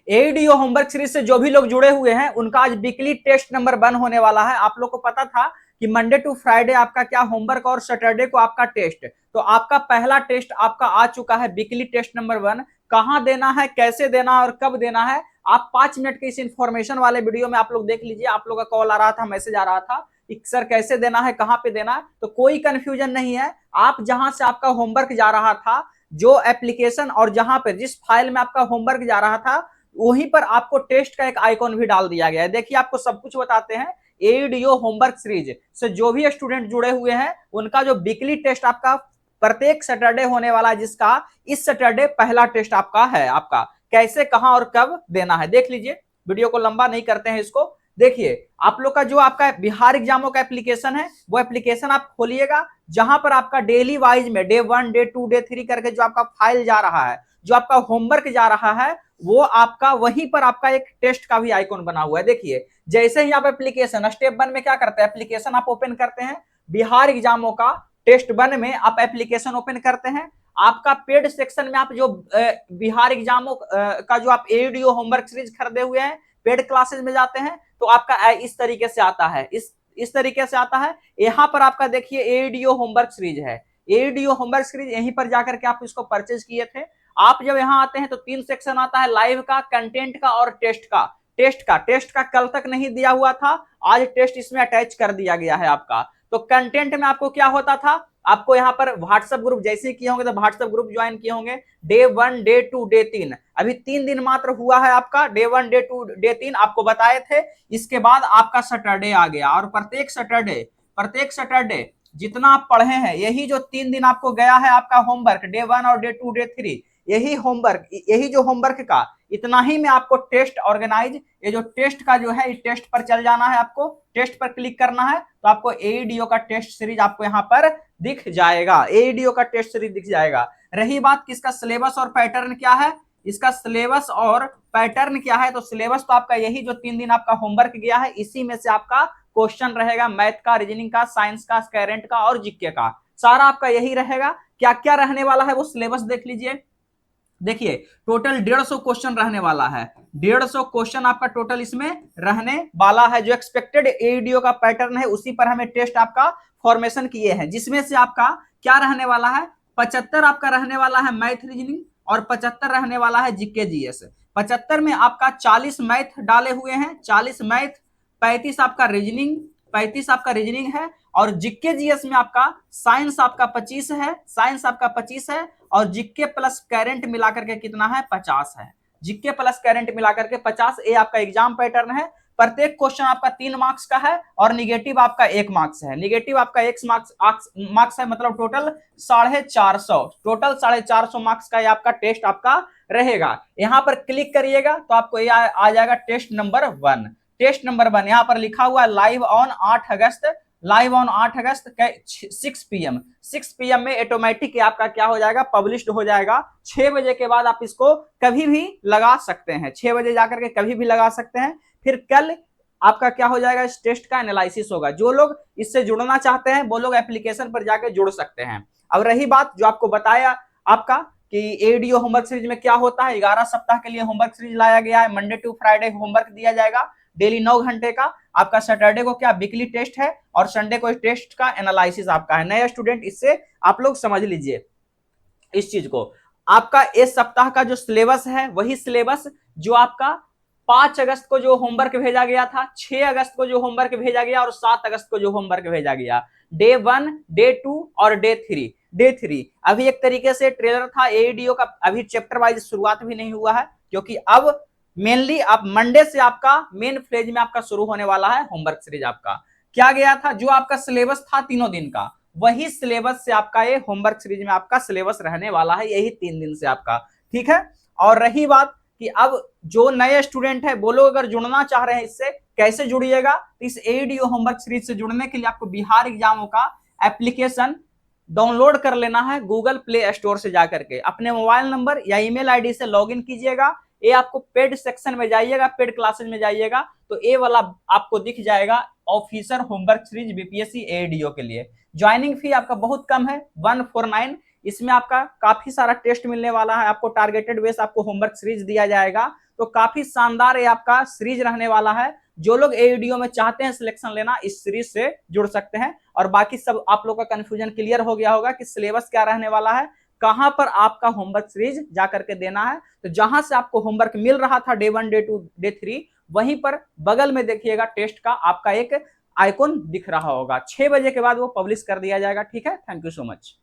ADO homework series से जो भी लोग जुड़े हुए हैं उनका आज वीकली टेस्ट नंबर 1 होने वाला है। आप लोग को पता था कि मंडे टू फ्राइडे आपका क्या होमवर्क और सैटरडे को आपका टेस्ट, तो आपका पहला टेस्ट आपका आ चुका है वीकली टेस्ट नंबर 1। कहां देना है, कैसे देना है और कब देना है, आप 5 मिनट के इस इंफॉर्मेशन वाले वीडियो में आप लोग देख लीजिए। आप लोग का कॉल आ रहा था, मैसेज आ रहा था कि सर कैसे देना है, कहां पे देना है, तो कोई कंफ्यूजन नहीं है। आप जहां से आपका होमवर्क जा रहा था, जो एप्लीकेशन और जहां पे जिस फाइल में आपका होमवर्क जा रहा था, वहीं पर आपको टेस्ट का एक आइकॉन भी डाल दिया गया है। देखिए आपको सब कुछ बताते हैं। एडीओ होमवर्क सीरीज से जो भी स्टूडेंट जुड़े हुए हैं उनका जो वीकली टेस्ट आपका प्रत्येक सैटरडे होने वाला है, जिसका इस सैटरडे पहला टेस्ट आपका है। आपका कैसे, कहां और कब देना है देख लीजिए। वीडियो को लंबा नहीं करते हैं इसको। देखिए आप लोग का जो आपका बिहार एग्जामों का एप्लीकेशन है, वो एप्लीकेशन आप खोलिएगा, जहां पर आपका डेली वाइज में डे 1 डे 2 डे 3 करके जो आपका फाइल जा रहा है, जो आपका होमवर्क जा रहा है, वो आपका वहीं पर आपका एक टेस्ट का भी आइकॉन बना हुआ है। देखिए जैसे ही आप एप्लीकेशन स्टेप 1 में क्या करते हैं, एप्लीकेशन आप ओपन करते हैं, बिहार एग्जामों का टेस्ट 1 में आप एप्लीकेशन ओपन करते हैं, आपका पेड सेक्शन में आप जो बिहार एग्जामों का जो आप एडीओ होमवर्क सीरीज खरीदे हुए हैं, पेड क्लासेस में जाते हैं, तो आपका इस तरीके से आता है, इस तरीके से आता है। यहां पर आपका देखिए एडीओ होमवर्क सीरीज है, एडीओ होमवर्क सीरीज यहीं पर जाकर के आप इसको परचेज किए थे। आप जब यहां आते हैं तो 3 सेक्शन आता है, लाइव का, कंटेंट का और टेस्ट का। टेस्ट का कल तक नहीं दिया हुआ था, आज टेस्ट इसमें अटैच कर दिया गया है आपका। तो कंटेंट में आपको क्या होता था, आपको यहाँ पर व्हाट्सएप ग्रुप जैसे ही किए होंगे तो व्हाट्सएप ग्रुप ज्वाइन किए होंगे, डे 1 डे 2 डे 3, अभी 3 दिन मात्र हुआ है आपका, डे 1 डे 2 डे 3 आपको बताए थे। इसके बाद आपका सैटरडे आ गया, और प्रत्येक सैटरडे जितना आप पढ़े हैं, यही जो 3 दिन आपको गया है आपका होमवर्क, डे 1 और डे 2 डे 3, यही होमवर्क, यही जो होमवर्क का इतना ही में आपको टेस्ट ऑर्गेनाइज, ये जो टेस्ट का जो है, इस टेस्ट पर चल जाना है, आपको टेस्ट पर क्लिक करना है, तो आपको एडीओ का टेस्ट सीरीज आपको यहाँ पर दिख जाएगा, एडीओ का टेस्ट सीरीज दिख जाएगा। रही बात किसका सिलेबस और पैटर्न क्या है, इसका सिलेबस और पैटर्न क्या है, तो सिलेबस तो आपका यही जो 3 दिन आपका होमवर्क गया है, इसी में से आपका क्वेश्चन रहेगा, मैथ का, रीजनिंग का, साइंस का, करेंट का और जीके का, सारा आपका यही रहेगा। क्या क्या रहने वाला है वो सिलेबस देख लीजिए। देखिए टोटल 150 क्वेश्चन रहने वाला है, 150 क्वेश्चन आपका टोटल इसमें रहने वाला है। जो एक्सपेक्टेड एडीओ का पैटर्न है उसी पर हमें टेस्ट आपका फॉर्मेशन किए हैं, जिसमें से आपका क्या रहने वाला है, 75 आपका रहने वाला है मैथ रीजनिंग और 75 रहने वाला है जीके जीएस। 75 में आपका 40 मैथ डाले हुए हैं, 40 मैथ, 35 आपका रीजनिंग, 35 आपका रीजनिंग है, और जीके जीएस में आपका साइंस आपका 25 है, साइंस आपका 25 है, और जीके प्लस करेंट मिलाकर के कितना है, 50 है। जीके प्लस करेंट मिलाकर के 50, ये आपका एग्जाम पैटर्न है। प्रत्येक क्वेश्चन आपका 3 मार्क्स का है और निगेटिव आपका 1 मार्क्स है, निगेटिव आपका 1 मार्क्स है, मतलब टोटल 450, टोटल 450 मार्क्स का ये आपका टेस्ट आपका रहेगा। यहां पर क्लिक करिएगा तो आपको ये आ जाएगा टेस्ट नंबर 1। टेस्ट नंबर 1 यहां पर लिखा हुआ है live on 8 August, live on 8 August 6 PM, 6 PM में ऑटोमेटिक आपका क्या हो जाएगा, पब्लिश्ड हो जाएगा। 6 बजे के बाद आप इसको कभी भी लगा सकते हैं, 6 बजे जाकर के कभी भी लगा सकते हैं। फिर कल आपका क्या हो जाएगा, इस टेस्ट का एनालिसिस होगा। जो लोग इससे जुड़ना चाहते हैं वो लोग एप्लीकेशन पर जाकर जुड़ सकते हैं। अब रही बात जो आपको बताया आपका कि एडीओ होमवर्क सीरीज में क्या होता है, 11 सप्ताह के लिए होमवर्क सीरीज लाया गया है, मंडे टू फ्राइडे होमवर्क दिया जाएगा डेली 9 घंटे का। आपका सैटरडे को क्या वीकली टेस्ट है और संडे को टेस्ट का एनालिसिस आपका है। नए स्टूडेंट इससे आप लोग समझ लीजिए इस चीज को। आपका इस सप्ताह का जो सिलेबस है वही सिलेबस जो आपका 5 अगस्त को जो होमवर्क भेजा गया था, 6 अगस्त को जो होमवर्क भेजा गया और 7 अगस्त को जो होमवर्क भेजा गया, डे 1 डे 2 और डे 3, डे 3 अभी एक तरीके से ट्रेलर था एडीओ का, अभी चैप्टर वाइज शुरुआत भी नहीं हुआ है, क्योंकि अब मेनली आप मंडे से आपका मेन फेज में आपका शुरू होने वाला है होमवर्क सीरीज। आपका क्या गया था, जो आपका सिलेबस था 3 दिन का, वही सिलेबस से आपका ये होमवर्क सीरीज में आपका सिलेबस रहने वाला है, यही 3 दिन से आपका, ठीक है। और रही बात कि अब जो नए स्टूडेंट है वो लोग अगर जुड़ना चाह रहे हैं इससे कैसे जुड़िएगा, तो इस एडीओ होमवर्क सीरीज से जुड़ने के लिए आपको बिहार एग्जामों का एप्लीकेशन डाउनलोड कर लेना है गूगल प्ले स्टोर से जाकर के, अपने मोबाइल नंबर या ईमेल आईडी से लॉगिन कीजिएगा। ये आपको पेड सेक्शन में जाइएगा, पेड क्लासेज में जाइएगा तो ये वाला आपको दिख जाएगा officer homework series BPSC ADO के लिए। ज्वाइनिंग फी आपका बहुत कम है, 149। इसमें आपका काफी सारा टेस्ट मिलने वाला है, आपको टारगेटेड बेस आपको होमवर्क सीरीज दिया जाएगा, तो काफी शानदार ये आपका सीरीज रहने वाला है। जो लोग एईडीओ में चाहते हैं सिलेक्शन लेना, इस सीरीज से जुड़ सकते हैं। और बाकी सब आप लोग का कंफ्यूजन क्लियर हो गया होगा कि सिलेबस क्या रहने वाला है, कहां पर आपका होमवर्क सीरीज जाकर के देना है। तो जहां से आपको होमवर्क मिल रहा था डे 1 डे 2 डे 3, वहीं पर बगल में देखिएगा टेस्ट का आपका एक आइकॉन दिख रहा होगा। 6 बजे के बाद वो पब्लिश कर दिया जाएगा। ठीक है, थैंक यू सो मच।